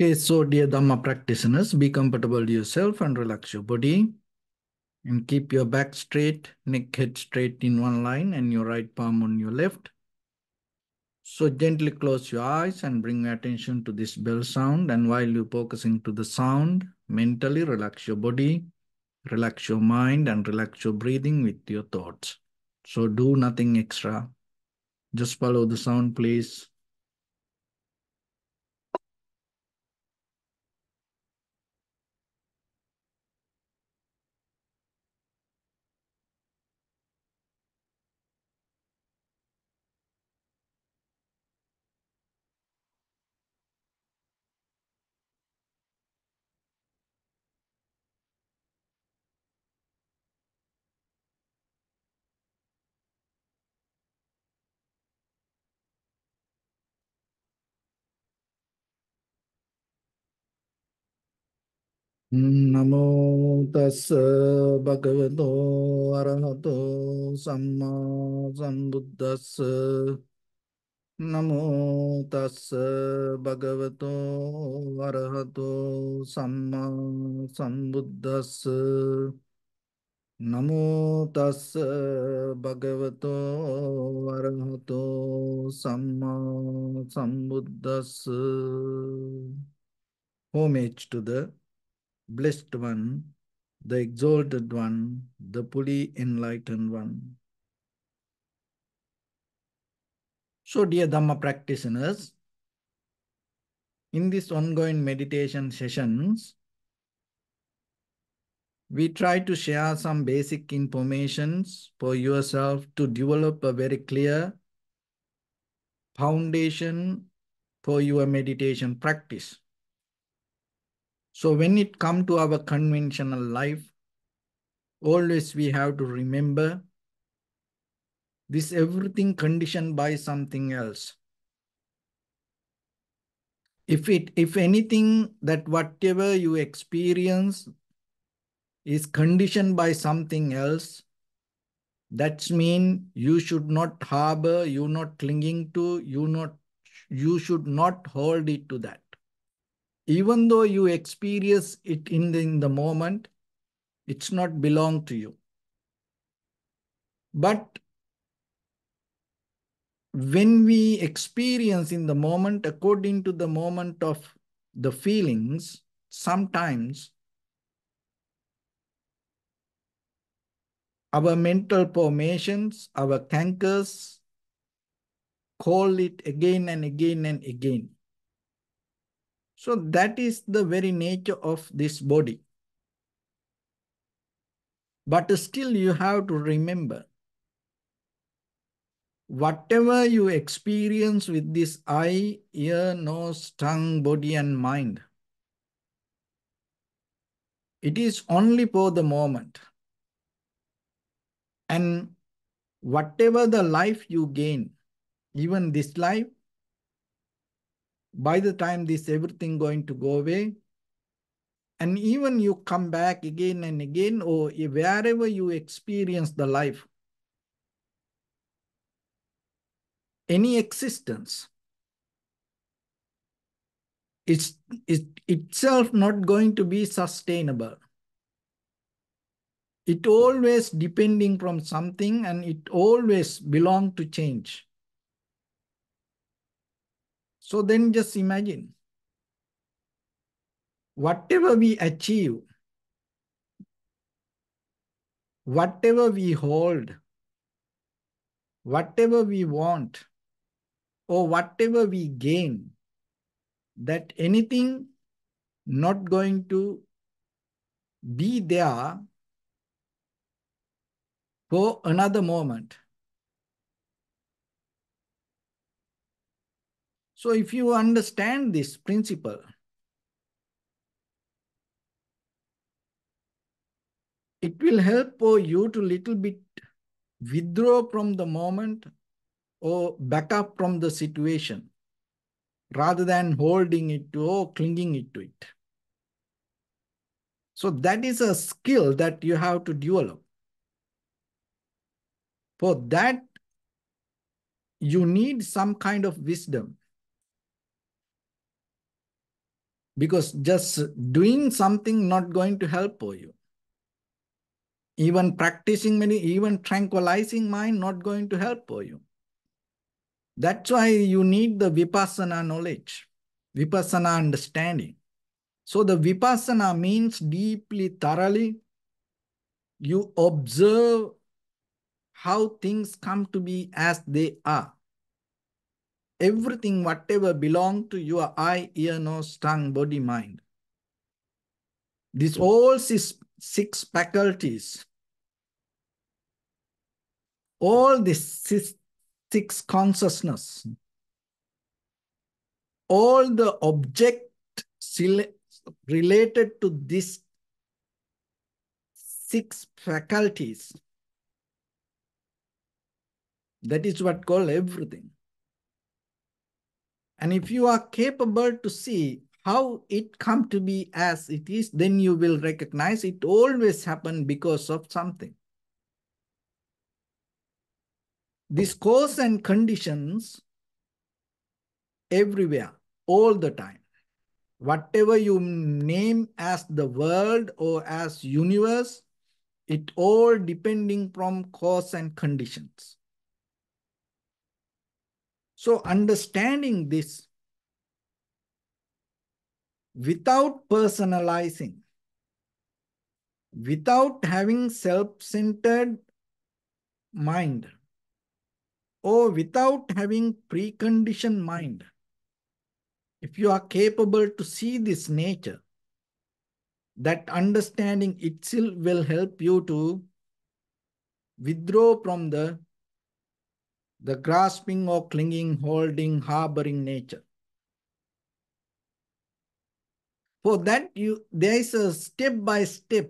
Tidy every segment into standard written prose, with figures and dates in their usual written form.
Okay, so dear Dhamma practitioners, be comfortable yourself and relax your body and keep your back straight, neck head straight in one line and your right palm on your left. So gently close your eyes and bring your attention to this bell sound, and while you're focusing to the sound, mentally relax your body, relax your mind and relax your breathing with your thoughts. So do nothing extra. Just follow the sound, please. Namo tassa bhagavato arahato samma sambuddhassa. Namo tassa bhagavato arahato samma sambuddhassa. Namo tassa bhagavato arahato samma sambuddhassa. Homage to the Blessed One, the Exalted One, the fully enlightened One. So, dear Dhamma practitioners, in these ongoing meditation sessions, we try to share some basic informations for yourself to develop a very clear foundation for your meditation practice. So, when it comes to our conventional life, always we have to remember this everything conditioned by something else. If anything, that whatever you experience is conditioned by something else, that's mean you should not harbor, you not clinging to, you should not hold it to that. Even though you experience it in the moment, it's not belong to you. But when we experience in the moment, according to the moment of the feelings, sometimes our mental formations, our cankers, call it again and again and again. So that is the very nature of this body. But still you have to remember, whatever you experience with this eye, ear, nose, tongue, body and mind, it is only for the moment. And whatever the life you gain, even this life, by the time this everything going to go away, and even you come back again and again, or wherever you experience the life, any existence, it's itself not going to be sustainable. It always depending from something and it always belong to change. So then just imagine, whatever we achieve, whatever we hold, whatever we want, or whatever we gain, that anything not going to be there for another moment. So if you understand this principle, it will help for you to little bit withdraw from the moment or back up from the situation rather than holding it to or clinging it to it. So that is a skill that you have to develop. For that, you need some kind of wisdom. Because just doing something not going to help you. Even practicing many, even tranquilizing mind not going to help you. That's why you need the vipassana knowledge, vipassana understanding. So the vipassana means deeply, thoroughly, you observe how things come to be as they are. Everything, whatever belong to your eye, ear, nose, tongue, body, mind. These all six faculties, all these six consciousness, all the object related to these six faculties, that is what called everything. And if you are capable to see how it come to be as it is, then you will recognize it always happened because of something. This cause and conditions everywhere, all the time. Whatever you name as the world or as universe, it all depending from cause and conditions. So understanding this without personalizing, without having self-centered mind, or without having preconditioned mind, if you are capable to see this nature, that understanding itself will help you to withdraw from the grasping or clinging, holding, harboring nature. For that, there is a step-by-step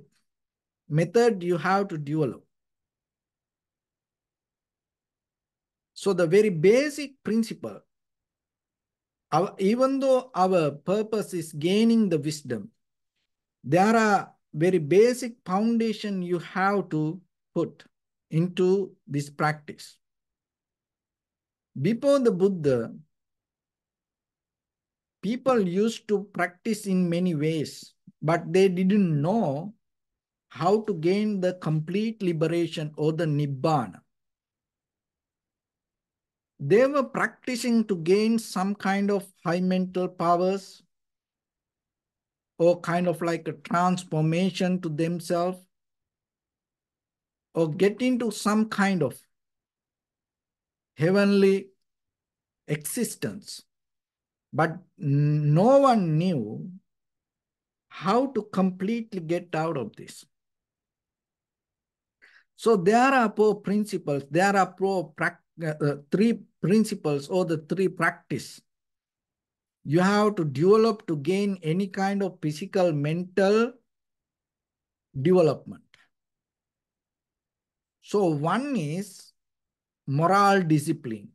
method you have to develop. So the very basic principle, even though our purpose is gaining the wisdom, there are very basic foundation you have to put into this practice. Before the Buddha, people used to practice in many ways, but they didn't know how to gain the complete liberation or the Nibbana. They were practicing to gain some kind of high mental powers or kind of like a transformation to themselves or get into some kind of heavenly existence. But no one knew how to completely get out of this. So there are four principles, there are three principles or the three practice you have to develop to gain any kind of physical, mental development. So one is moral discipline,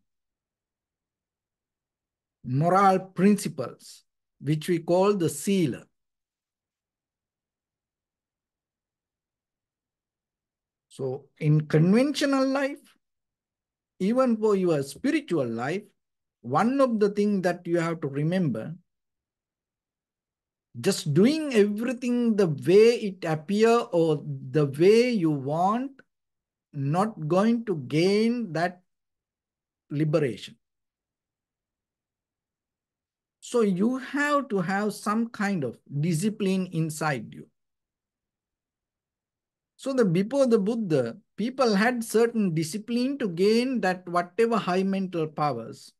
moral principles, which we call the sila. So in conventional life, even for your spiritual life, one of the things that you have to remember, just doing everything the way it appears or the way you want, not going to gain that liberation. So you have to have some kind of discipline inside you. So before the Buddha, people had certain discipline to gain that whatever high mental powers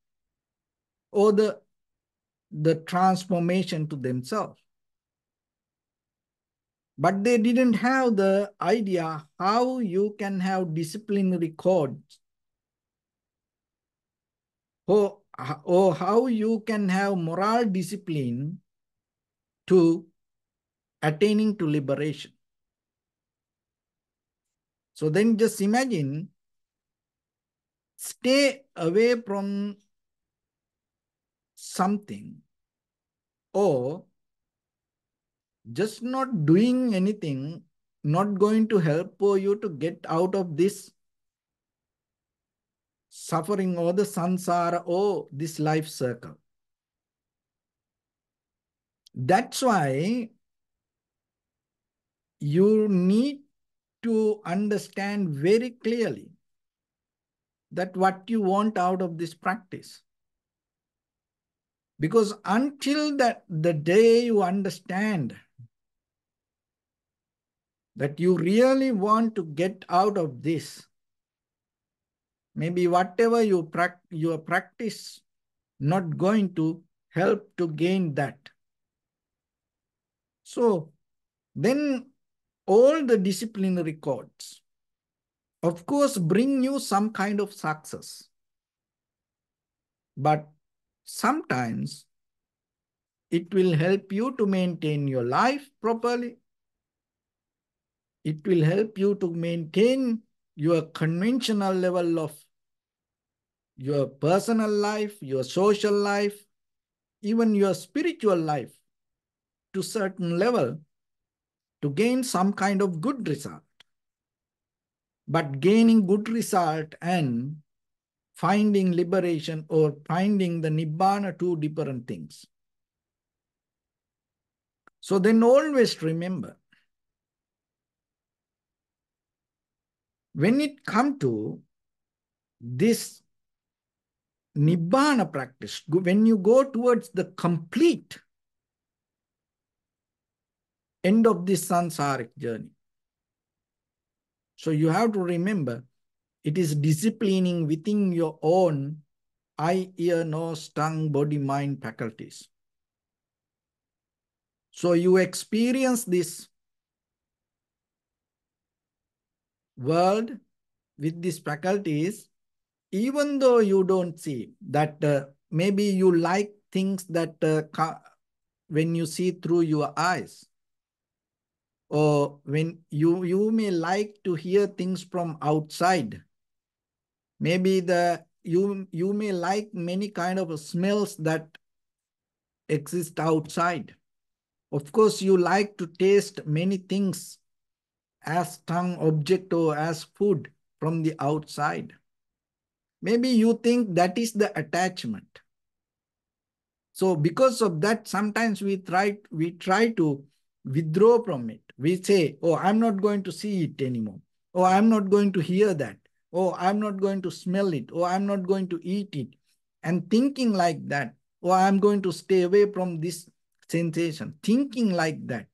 or the transformation to themselves. But they didn't have the idea how you can have disciplinary codes or how you can have moral discipline to attaining to liberation. So then just imagine, stay away from something or just not doing anything, not going to help for you to get out of this suffering or the samsara or this life circle. That's why you need to understand very clearly that what you want out of this practice. Because until that the day you understand that you really want to get out of this, maybe whatever your practice not going to help to gain that. So then all the disciplinary codes, of course, bring you some kind of success. But sometimes it will help you to maintain your life properly. It will help you to maintain your conventional level of your personal life, your social life, even your spiritual life to certain level to gain some kind of good result. But gaining good result and finding liberation or finding the Nibbana are two different things. So then always remember, when it comes to this Nibbana practice, when you go towards the complete end of this samsaric journey, so you have to remember, it is disciplining within your own eye, ear, nose, tongue, body, mind faculties. So you experience this world with these faculties, even though you don't see that maybe you like things that when you see through your eyes, or when you may like to hear things from outside. Maybe you may like many kind of smells that exist outside. Of course, you like to taste many things as tongue object or as food from the outside. Maybe you think that is the attachment. So because of that, sometimes we try to withdraw from it. We say, oh, I'm not going to see it anymore. Oh, I'm not going to hear that. Oh, I'm not going to smell it. Oh, I'm not going to eat it. And thinking like that, oh, I'm going to stay away from this sensation. Thinking like that.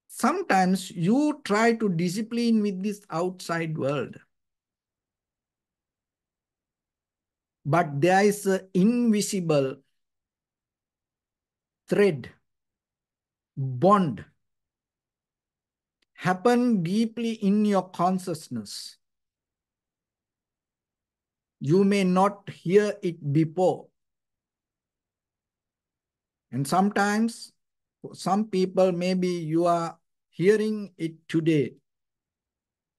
Sometimes you try to discipline with this outside world. But there is an invisible thread, bond, happen deeply in your consciousness. You may not hear it before. And sometimes, some people, maybe you are hearing it today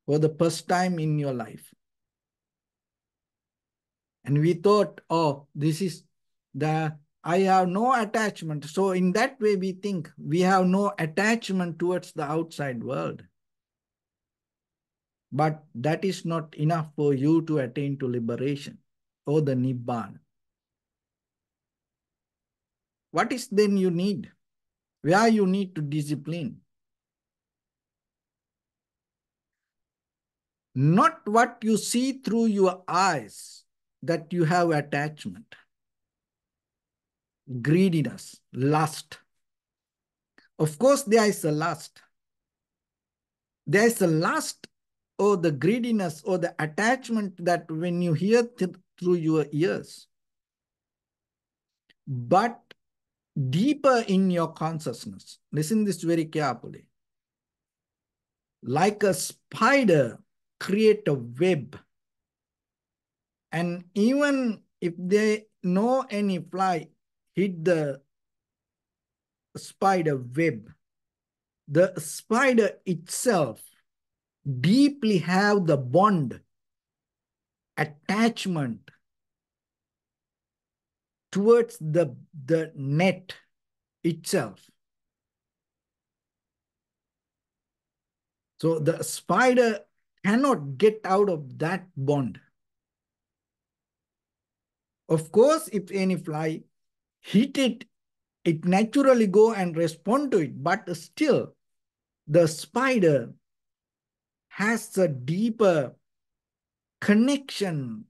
for the first time in your life. And we thought, oh, I have no attachment. So in that way, we think we have no attachment towards the outside world. But that is not enough for you to attain to liberation or the Nibbana. What is then you need? Where you need to discipline? Not what you see through your eyes that you have attachment, greediness, lust. Of course, there is a lust. There is a lust or the greediness or the attachment that when you hear through your ears. But deeper in your consciousness, listen this very carefully. Like a spider create a web, and even if they know any fly hit the spider web, the spider itself deeply have the bond, attachment towards the net itself. So the spider cannot get out of that bond. Of course, if any fly hit it it naturally go and respond to it, but still the spider has a deeper connection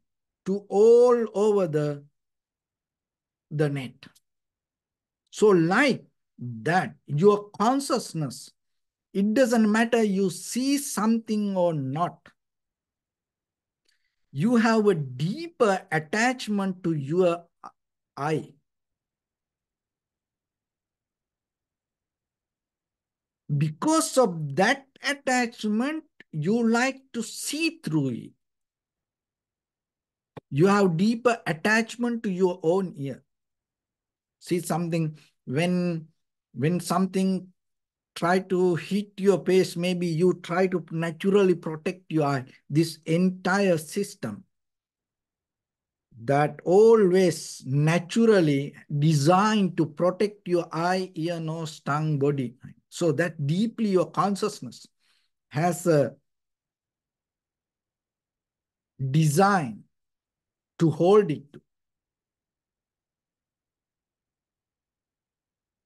to all over the net. So like that, your consciousness, it doesn't matter you see something or not. You have a deeper attachment to your eye. Because of that attachment, you like to see through it. You have deeper attachment to your own ear. See something, when something try to hit your face, maybe you try to naturally protect your eye. This entire system that always naturally designed to protect your eye, ear, nose, tongue, body. So that deeply your consciousness has a design to hold it.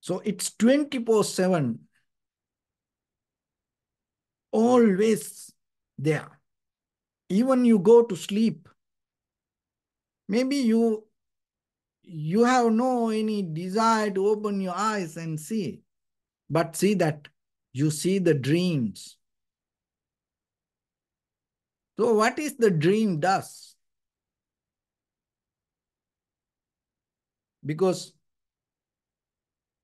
So it's 24/7, always there. Even you go to sleep, maybe you have no any desire to open your eyes and see, but see that you see the dreams. So what is the dream does? Because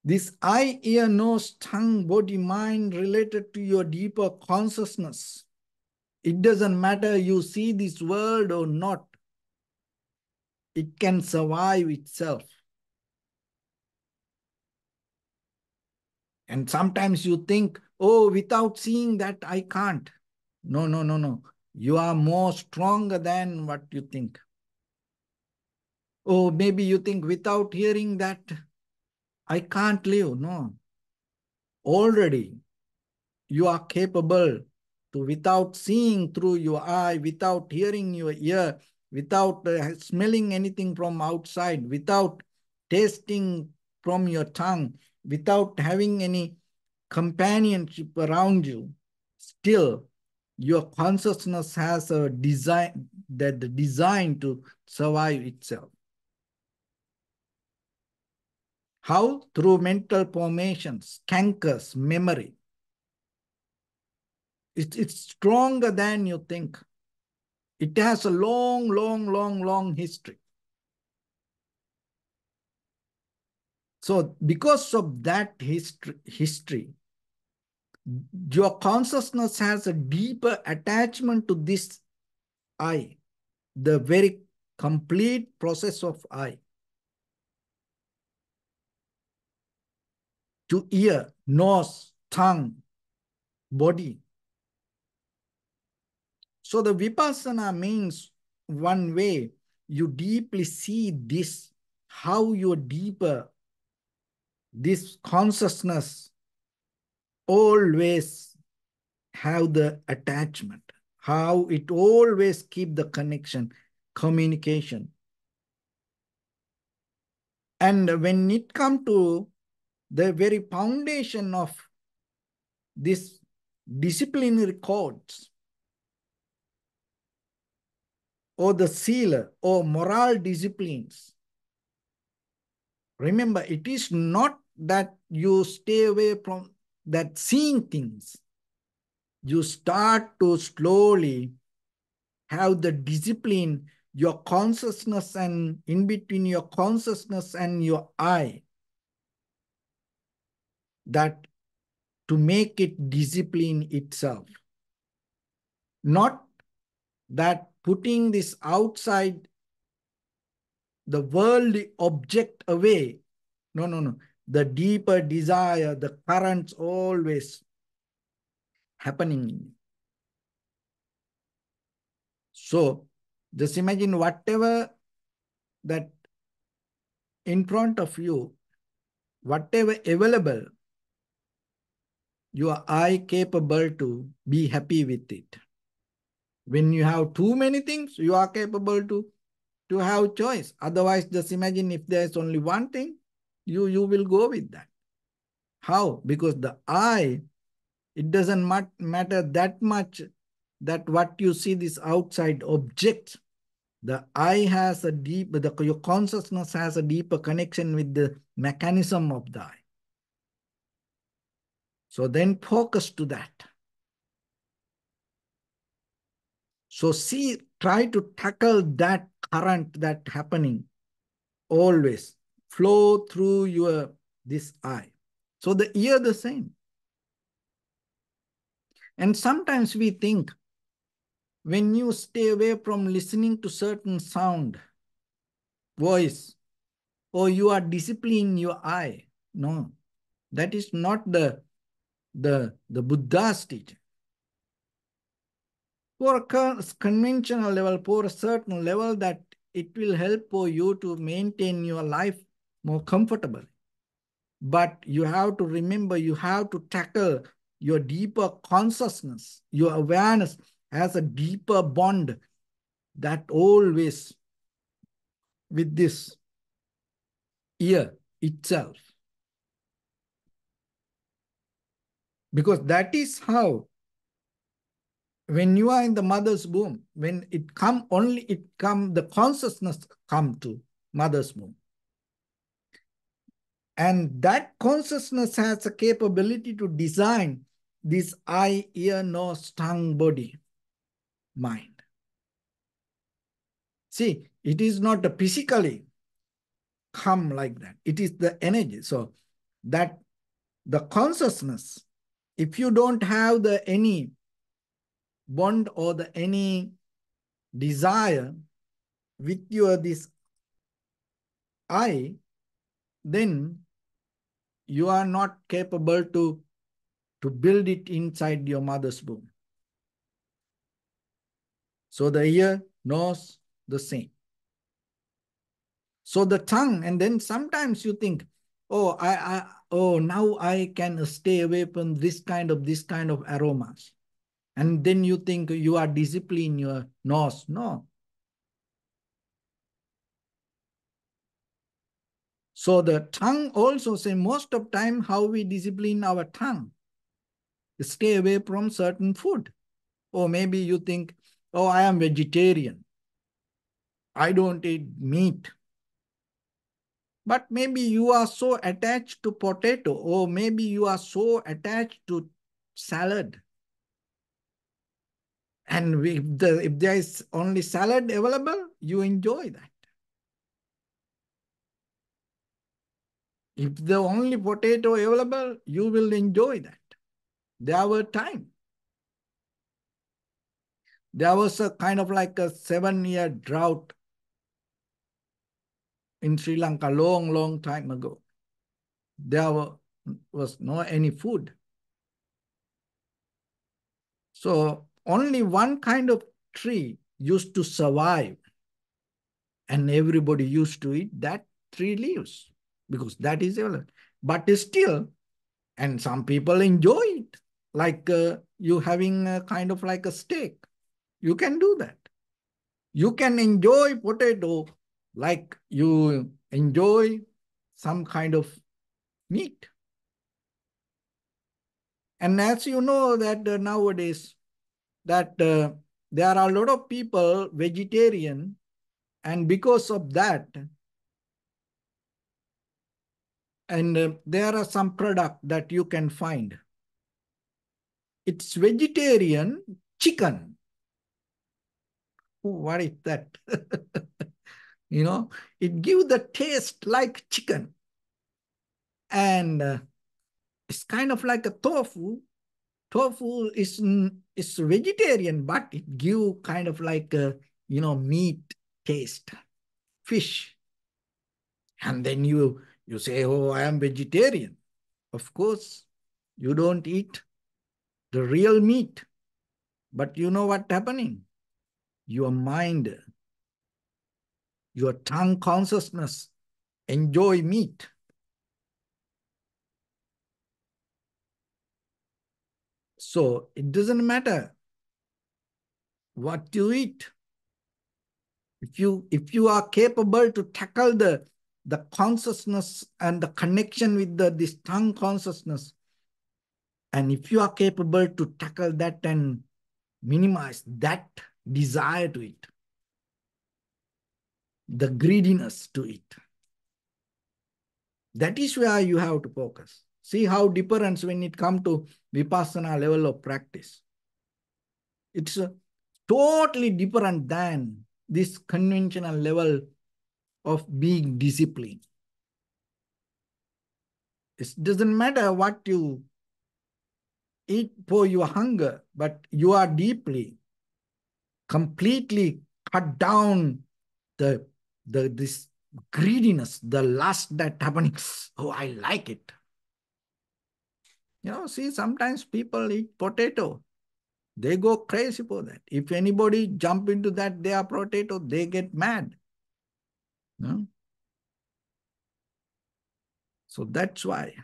this eye, ear, nose, tongue, body, mind related to your deeper consciousness. It doesn't matter you see this world or not. It can survive itself. And sometimes you think, oh, without seeing that, I can't. No, no, no, no. You are more stronger than what you think. Oh, maybe you think without hearing that, I can't live. No. Already, you are capable to, without seeing through your eye, without hearing your ear, without smelling anything from outside, without tasting from your tongue, without having any companionship around you, still your consciousness has a design, that the design to survive itself. How? Through mental formations, cankers, memory. It's stronger than you think. It has a long, long, long, long history. So because of that history, your consciousness has a deeper attachment to this I, the very complete process of I, to ear, nose, tongue, body. So the vipassana means one way you deeply see this, how you're deeper, this consciousness always have the attachment, how it always keep the connection, communication. And when it comes to the very foundation of this disciplinary codes, or the sila, or moral disciplines, remember, it is not that you stay away from that seeing things. You start to slowly have the discipline, your consciousness, and in between your consciousness and your eye, that to make it discipline itself. Not that putting this outside the worldly object away. No, no, no. The deeper desire, the currents always happening in you. So just imagine whatever that in front of you, whatever available, your eye capable to be happy with it. When you have too many things, you are capable to have choice. Otherwise, just imagine if there's only one thing, You will go with that. How? Because the I, it doesn't matter that much that what you see this outside object. The I has a deep, your consciousness has a deeper connection with the mechanism of the I. So then focus to that. So see, try to tackle that current that happening always. Flow through your this I. So the ear the same. And sometimes we think when you stay away from listening to certain sound, voice, or you are disciplining your eye. No, that is not the Buddha's teaching. For a conventional level, for a certain level that it will help for you to maintain your life more comfortably. But you have to remember, you have to tackle your deeper consciousness. Your awareness has a deeper bond that always with this ear itself. Because that is how, when you are in the mother's womb, when it come, only it come, the consciousness come to mother's womb. And that consciousness has a capability to design this eye, ear, nose, tongue, body, mind. See, it is not a physically come like that. It is the energy. So that the consciousness, if you don't have the any bond or the any desire with your this I, then you are not capable to build it inside your mother's womb. So the ear, nose, the same. So the tongue, and then sometimes you think, oh, now I can stay away from this kind of aromas. And then you think you are disciplining your nose. No. So the tongue also say most of time how we discipline our tongue. Stay away from certain food. Or maybe you think, oh, I am vegetarian. I don't eat meat. But maybe you are so attached to potato, or maybe you are so attached to salad. And if there is only salad available, you enjoy that. If the only potato available, you will enjoy that. There were time. There was a kind of like a 7-year drought in Sri Lanka, long time ago. There was no any food. So only one kind of tree used to survive, and everybody used to eat that tree leaves because that is available. But still, and some people enjoy it, like you having a kind of like a steak. You can do that. You can enjoy potato like you enjoy some kind of meat. And as you know that nowadays that there are a lot of people vegetarian, and because of that, and there are some product that you can find. It's vegetarian chicken. What is that? It gives the taste like chicken. And it's kind of like a tofu. Tofu is vegetarian, but it gives kind of like a, meat taste, fish. And then you say, oh, I am vegetarian. Of course, you don't eat the real meat. But you know what's happening? Your mind, your tongue consciousness enjoy meat. So it doesn't matter what you eat. If you are capable to tackle the the consciousness and the connection with this tongue consciousness. And if you are capable to tackle that and minimize that desire to it, the greediness to it, that is where you have to focus. See how difference when it comes to vipassana level of practice. It's totally different than this conventional level of being disciplined. It doesn't matter what you eat for your hunger, but you are deeply, completely cut down this greediness, the lust that happening. Oh, I like it. See, sometimes people eat potato. They go crazy for that. If anybody jump into that, they are potato, they get mad. No? So that's why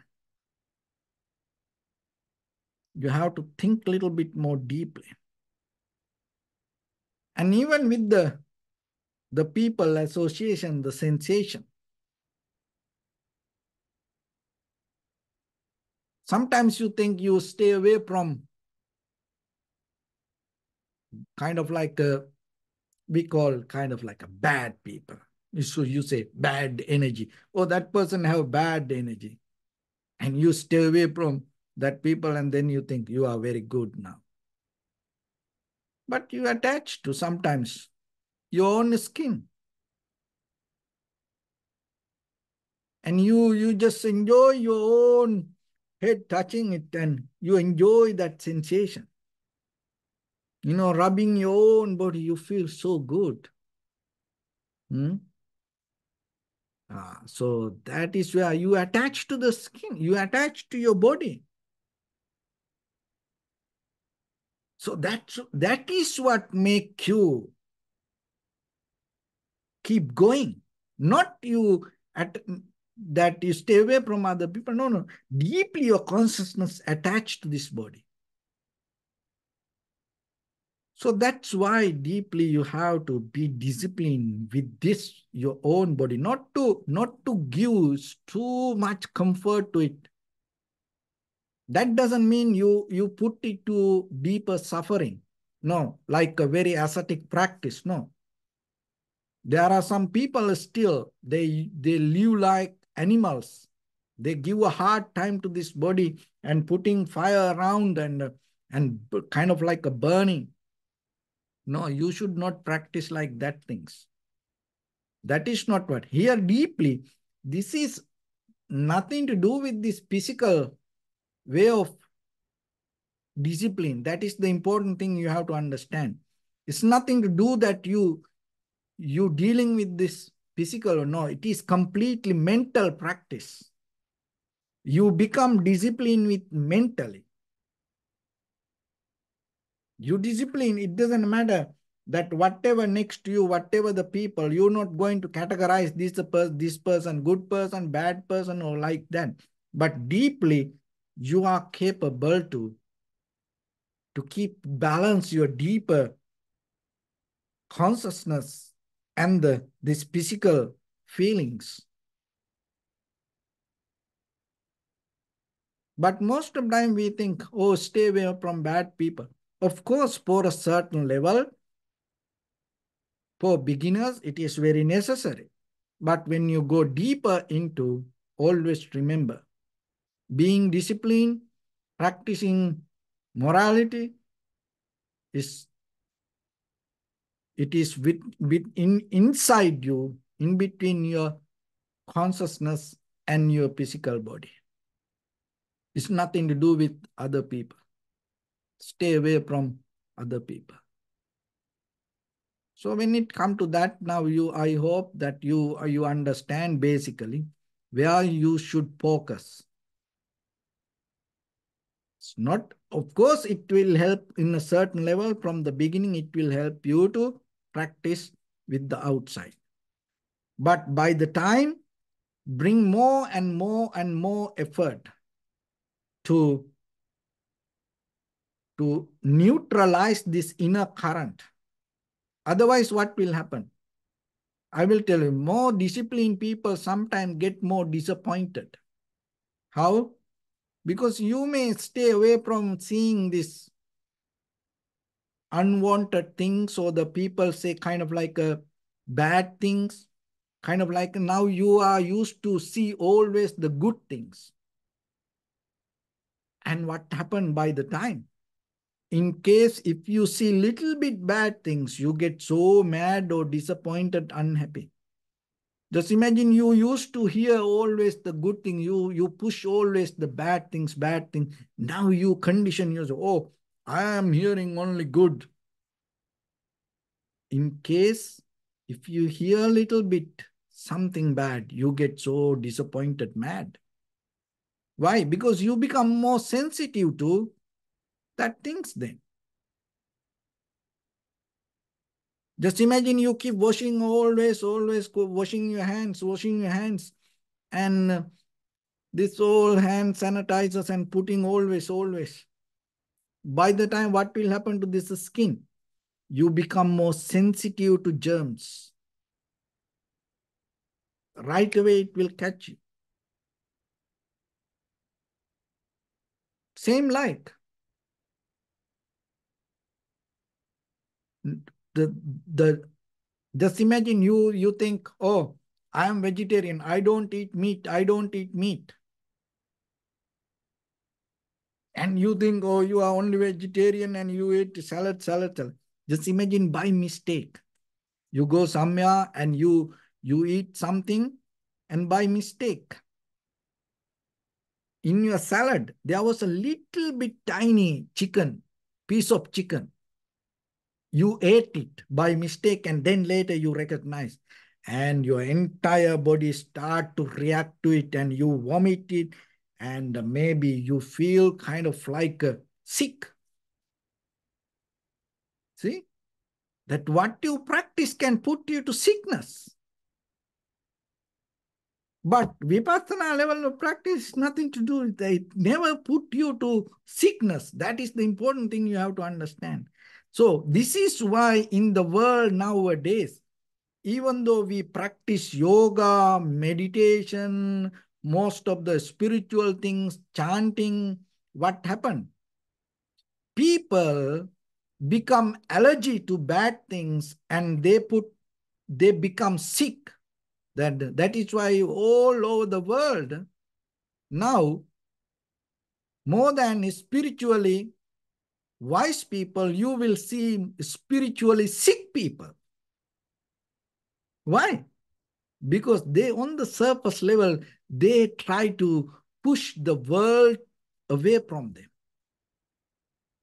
you have to think a little bit more deeply. And even with the people association, the sensation, sometimes you think you stay away from kind of like we call kind of like a bad people. So you say bad energy. Oh, that person have bad energy. And you stay away from that people and then you think you are very good now. But you attach to sometimes your own skin. And you just enjoy your own head touching it and you enjoy that sensation. Rubbing your own body, you feel so good. So that is where you attach to the skin, you attach to your body. So that is what make you keep going. Not you that you stay away from other people. No. Deeply your consciousness attached to this body. So that's why deeply you have to be disciplined with this, your own body, not to give too much comfort to it. That doesn't mean you put it to deeper suffering. No, like a very ascetic practice. No. There are some people still, they live like animals. They give a hard time to this body and putting fire around and kind of like a burning. No, you should not practice like that things. That is not what. Here deeply, this is nothing to do with this physical way of discipline. That is the important thing you have to understand. It's nothing to do that you dealing with this physical or no. It is completely mental practice. You become disciplined with mentally. You discipline, it doesn't matter that whatever next to you, whatever the people, you're not going to categorize this person, good person, bad person, or like that. But deeply, you are capable to keep balance your deeper consciousness and these physical feelings. But most of the time we think, oh, stay away from bad people. Of course, for a certain level, for beginners, it is very necessary. But when you go deeper into, always remember, being disciplined, practicing morality, it is inside you, in between your consciousness and your physical body. It's nothing to do with other people. Stay away from other people. So when it comes to that, now I hope that you understand basically where you should focus. It's not, of course, it will help in a certain level from the beginning. It will help you to practice with the outside. But by the time, bring more and more and more effort to neutralize this inner current. Otherwise, what will happen? I will tell you, more disciplined people sometimes get more disappointed. How? Because you may stay away from seeing this unwanted things, or the people say kind of like bad things, kind of like now you are used to see always the good things. And what happened by the time? In case if you see little bit bad things, you get so mad or disappointed, unhappy. Just imagine you used to hear always the good thing. You push always the bad things, bad things. Now you condition yourself. Oh, I am hearing only good. In case if you hear a little bit something bad, you get so disappointed, mad. Why? Because you become more sensitive to that things then. Just imagine you keep washing always washing your hands, and this all hand sanitizers and putting always. By the time, what will happen to this skin? You become more sensitive to germs. Right away, it will catch you. Same like the the just imagine you think, oh, I am vegetarian, I don't eat meat. And you think, oh, you are only vegetarian and you eat salad. Just imagine by mistake. You go somewhere and you eat something, and by mistake, in your salad, there was a little bit tiny piece of chicken. You ate it by mistake, and then later you recognize, and your entire body start to react to it, and you vomit it, and maybe you feel kind of like sick. See, that what you practice can put you to sickness. But vipassana level of practice, nothing to do with that. It never put you to sickness. That is the important thing you have to understand. So this is why in the world nowadays, even though we practice yoga, meditation, most of the spiritual things, chanting, what happened? People become allergy to bad things, and they become sick. That is why all over the world now, more than spiritually wise people, you will see spiritually sick people. Why? Because they, on the surface level, they try to push the world away from them.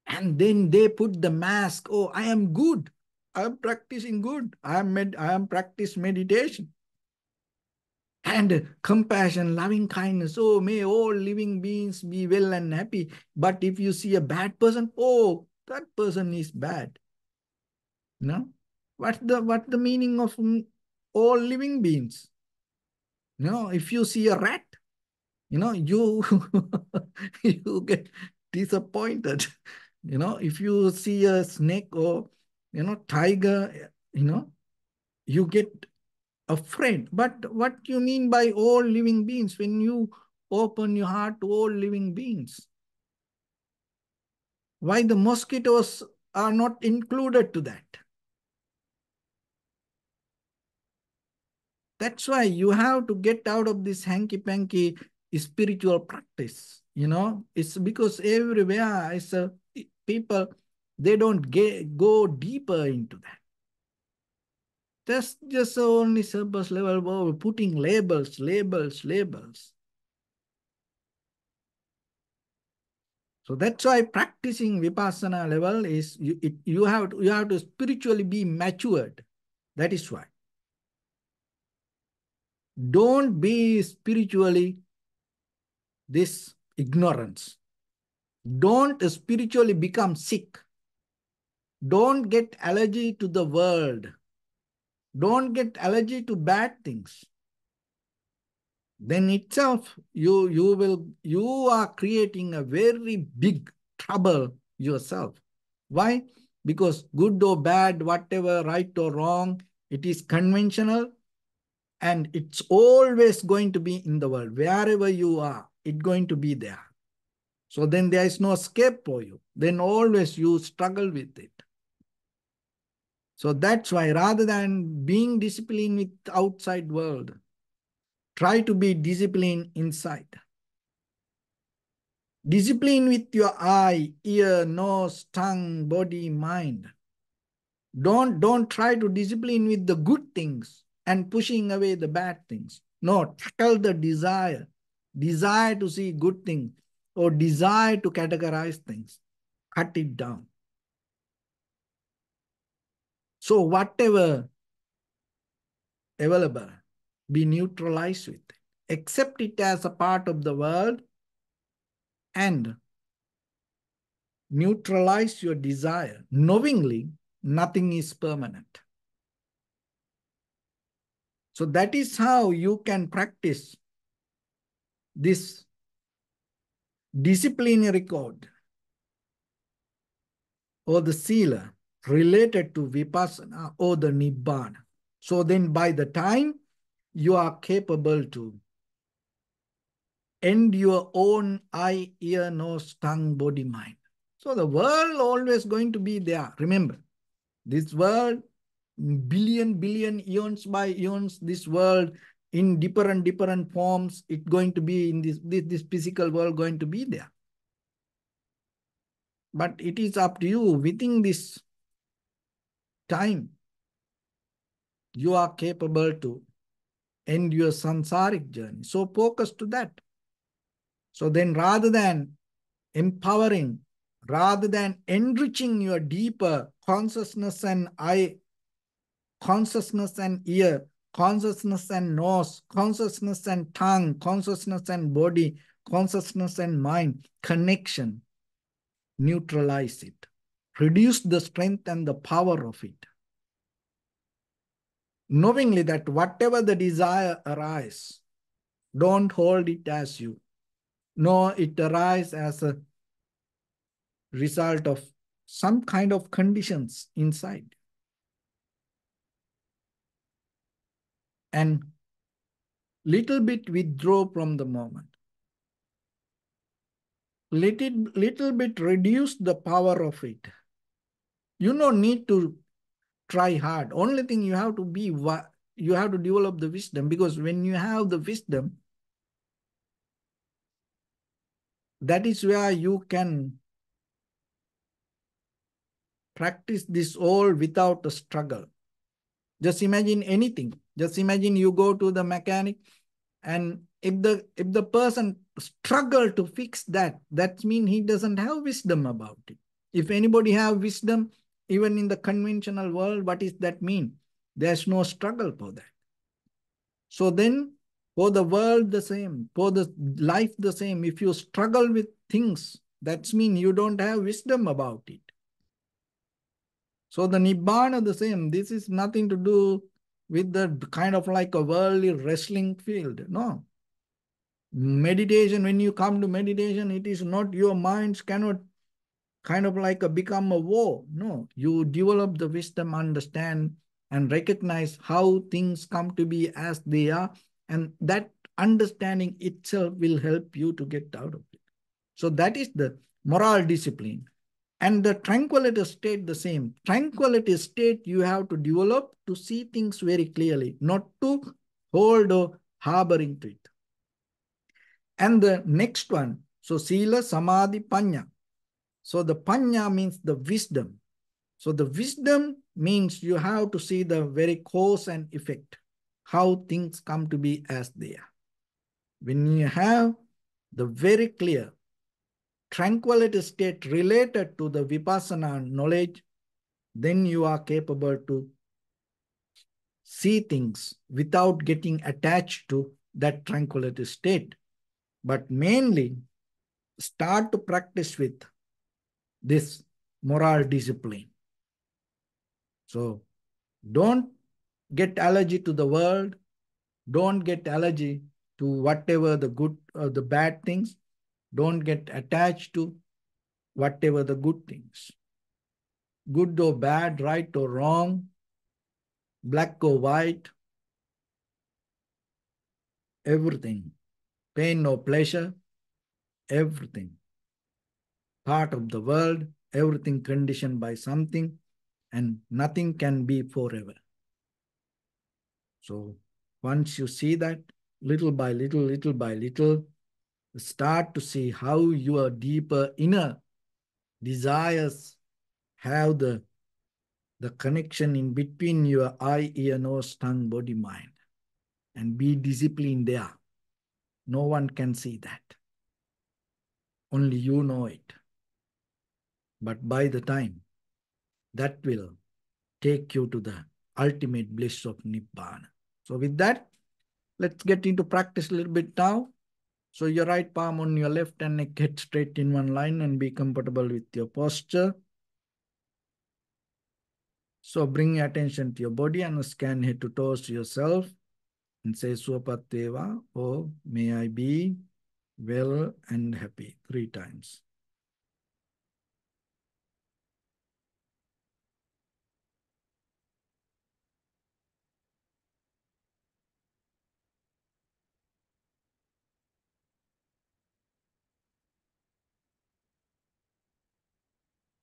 And then they put the mask, oh, I am good. I am practicing good. I am practice meditation. And compassion, loving kindness. Oh, may all living beings be well and happy. But if you see a bad person, oh, that person is bad. No? What's the meaning of all living beings? If you see a rat, you you get disappointed. If you see a snake or tiger, you get afraid. But what you mean by all living beings when you open your heart to all living beings? Why the mosquitoes are not included to that? That's why you have to get out of this hanky-panky spiritual practice. It's because everywhere people, they don't go deeper into that. That's just only surface level, putting labels. So that's why practicing vipassana level is you have to spiritually be matured. That is why. Don't be spiritually this ignorance. Don't spiritually become sick. Don't get allergy to the world. Don't get allergy to bad things. Then itself, you are creating a very big trouble yourself. Why? Because good or bad, whatever, right or wrong, it is conventional. And it's always going to be in the world. Wherever you are, it's going to be there. So then there is no escape for you. Then always you struggle with it. So that's why rather than being disciplined with outside world, try to be disciplined inside. Discipline with your eye, ear, nose, tongue, body, mind. Don't try to discipline with the good things and pushing away the bad things. No, tackle the desire to see good things or desire to categorize things. Cut it down. So whatever available, be neutralized with it. Accept it as a part of the world and neutralize your desire. Knowingly, nothing is permanent. So that is how you can practice this disciplinary code or the sila related to vipassana or the nibbana. So then by the time you are capable to end your own eye, ear, nose, tongue, body, mind. So the world always going to be there. Remember, this world, billion eons by eons, this world in different forms, it's going to be in this physical world going to be there. But it is up to you within this time, you are capable to end your samsaric journey. So focus to that. So then rather than empowering, rather than enriching your deeper consciousness and eye, consciousness and ear, consciousness and nose, consciousness and tongue, consciousness and body, consciousness and mind, connection, neutralize it. Reduce the strength and the power of it. Knowingly that whatever the desire arises, don't hold it as you. No, it arises as a result of some kind of conditions inside. And little bit withdraw from the moment. Little bit reduce the power of it. You don't need to try hard. Only thing you have to be, you have to develop the wisdom, because when you have the wisdom, that is where you can practice this all without a struggle. Just imagine anything. Just imagine you go to the mechanic, and if the person struggle to fix that, that means he doesn't have wisdom about it. If anybody have wisdom, even in the conventional world, what does that mean? There's no struggle for that. So then, for the world the same, for the life the same, if you struggle with things, that means you don't have wisdom about it. So the Nibbana the same. This is nothing to do with the kind of like a worldly wrestling field. No. Meditation, when you come to meditation, it is not, your minds cannot kind of like become a war. No, you develop the wisdom, understand and recognize how things come to be as they are. And that understanding itself will help you to get out of it. So that is the moral discipline. And the tranquility state the same. Tranquility state you have to develop to see things very clearly, not to hold or harboring to it. And the next one, so sila, samadhi, panya. So the panya means the wisdom. So the wisdom means you have to see the very cause and effect, how things come to be as they are. When you have the very clear tranquility state related to the vipassana knowledge, then you are capable to see things without getting attached to that tranquility state. But mainly, start to practice with this moral discipline. So don't get allergy to the world. Don't get allergy to whatever the good or the bad things. Don't get attached to whatever the good things. Good or bad, right or wrong, black or white. everything. Pain or pleasure, everything. Part of the world, everything conditioned by something, and nothing can be forever. So once you see that, little by little, start to see how your deeper inner desires have the connection in between your eye, ear, nose, tongue, body, mind, and be disciplined there. No one can see that. Only you know it. But by the time, that will take you to the ultimate bliss of Nibbana. So with that, let's get into practice a little bit now. So your right palm on your left and neck head straight in one line and be comfortable with your posture. So bring your attention to your body and scan head to toes yourself and say Swapateva, or may I be well and happy 3 times.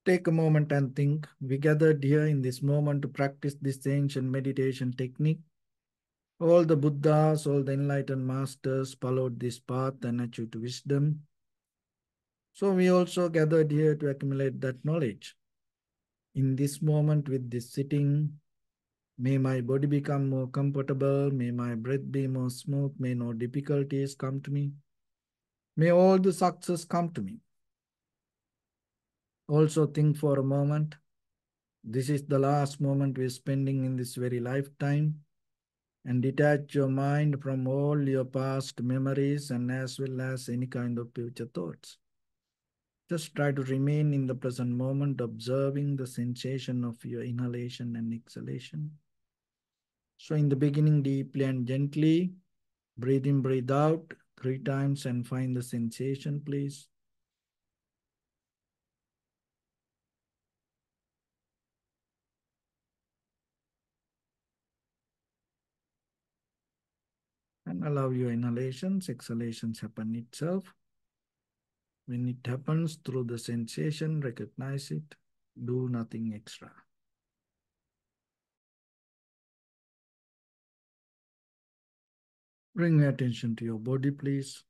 Take a moment and think. We gathered here in this moment to practice this ancient meditation technique. All the Buddhas, all the enlightened masters followed this path and achieved wisdom. So we also gathered here to accumulate that knowledge. In this moment with this sitting, may my body become more comfortable, may my breath be more smooth, may no difficulties come to me. May all the success come to me. Also think for a moment, this is the last moment we're spending in this very lifetime, and detach your mind from all your past memories and as well as any kind of future thoughts. Just try to remain in the present moment, observing the sensation of your inhalation and exhalation. So in the beginning, deeply and gently, breathe in, breathe out 3 times and find the sensation, please. And allow your inhalations, exhalations happen itself. When it happens through the sensation, recognize it. Do nothing extra. Bring your attention to your body, please.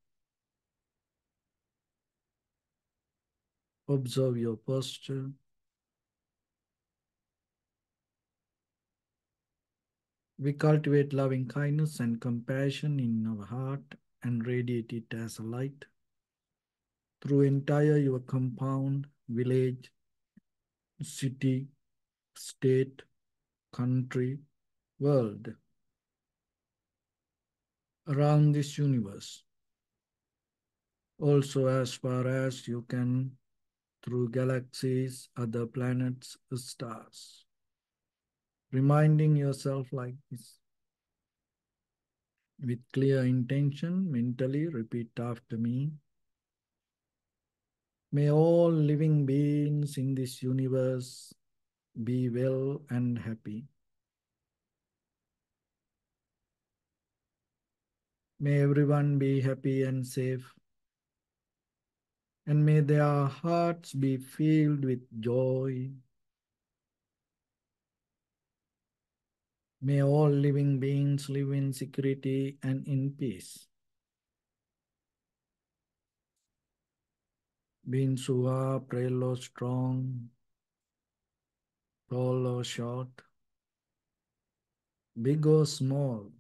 Observe your posture. We cultivate loving kindness and compassion in our heart and radiate it as a light through entire your compound, village, city, state, country, world, around this universe. Also as far as you can through galaxies, other planets, stars. Reminding yourself like this. With clear intention, mentally repeat after me. May all living beings in this universe be well and happy. May everyone be happy and safe. And may their hearts be filled with joy. May all living beings live in security and in peace. Being Suha, frail or strong, tall or short, big or small,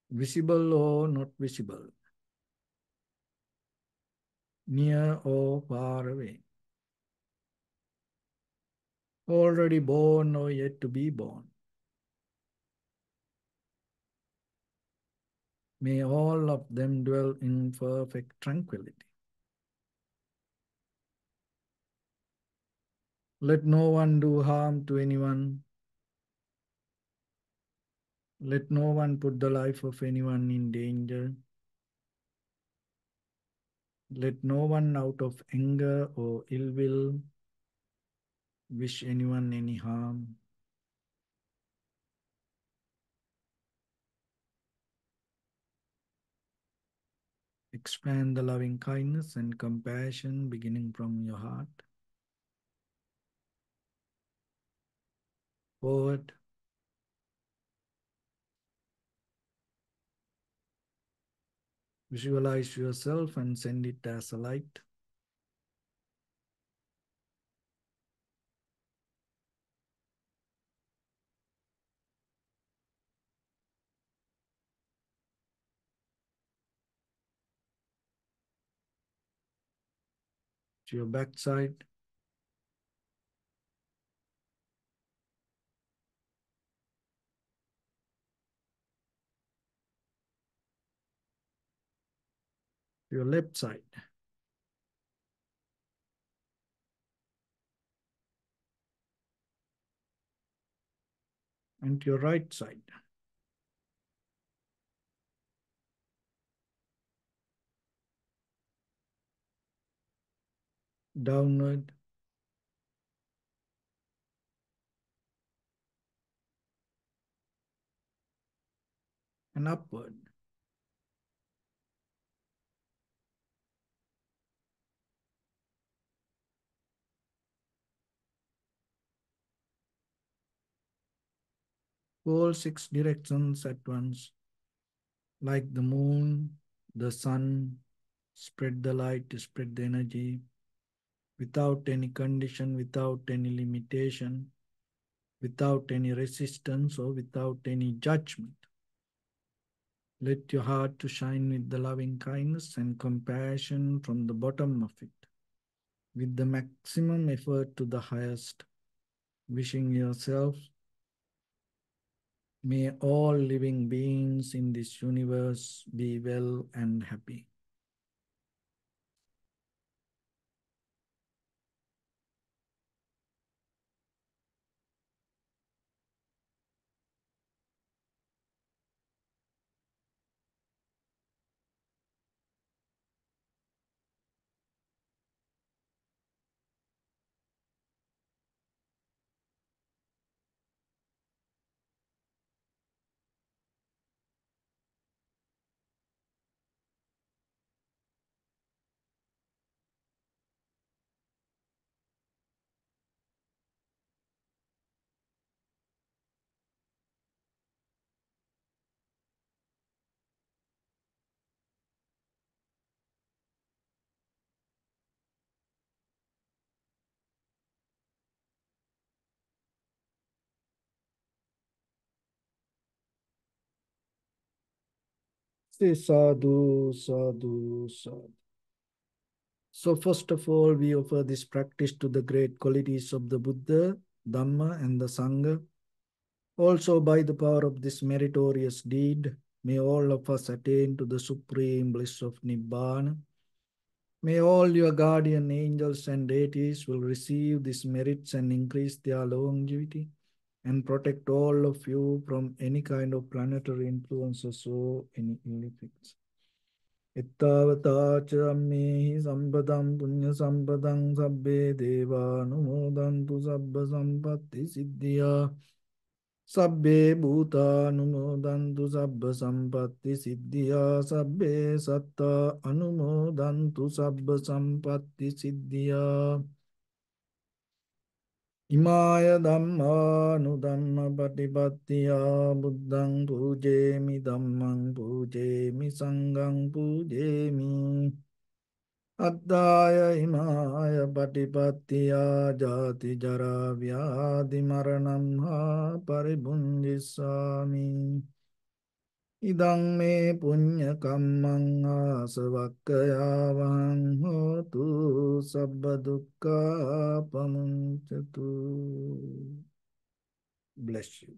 visible or not visible, near or far away, already born or yet to be born. May all of them dwell in perfect tranquility. Let no one do harm to anyone. Let no one put the life of anyone in danger. Let no one out of anger or ill will wish anyone any harm. Expand the loving kindness and compassion beginning from your heart. Forward. Visualize yourself and send it as a light. To your backside, to your left side, and to your right side. Downward and upward. All six directions at once, like the moon, the sun, spread the light, spread the energy, without any condition, without any limitation, without any resistance, or without any judgment. Let your heart to shine with the loving kindness and compassion from the bottom of it, with the maximum effort to the highest, wishing yourself, may all living beings in this universe be well and happy. Say sadhu, sadhu, sadhu. So first of all, we offer this practice to the great qualities of the Buddha, Dhamma, and the Sangha. Also, by the power of this meritorious deed, may all of us attain to the supreme bliss of Nibbana. May all your guardian angels and deities will receive these merits and increase their longevity and protect all of you from any kind of planetary influences or any ill effects. Ittavata cha ammehi sampadam punya sampadam sabbe deva anumodantu sabba sampatti siddhya. Sabbe bhuta anumodantu sabba sampatti siddhya. Sabbe satta anumodantu sabba sampatti siddhya. Imaya dhamma nudhamma patipattiya buddhang pujemi dhammang pujemi sanghang pujemi. Addaya imaya patipattiya jati jara vyadhi maranam ha paribundhisami. Idang me punya kammang asavakkaya vahang hotu sabba dukkha pamuncatu. Bless you.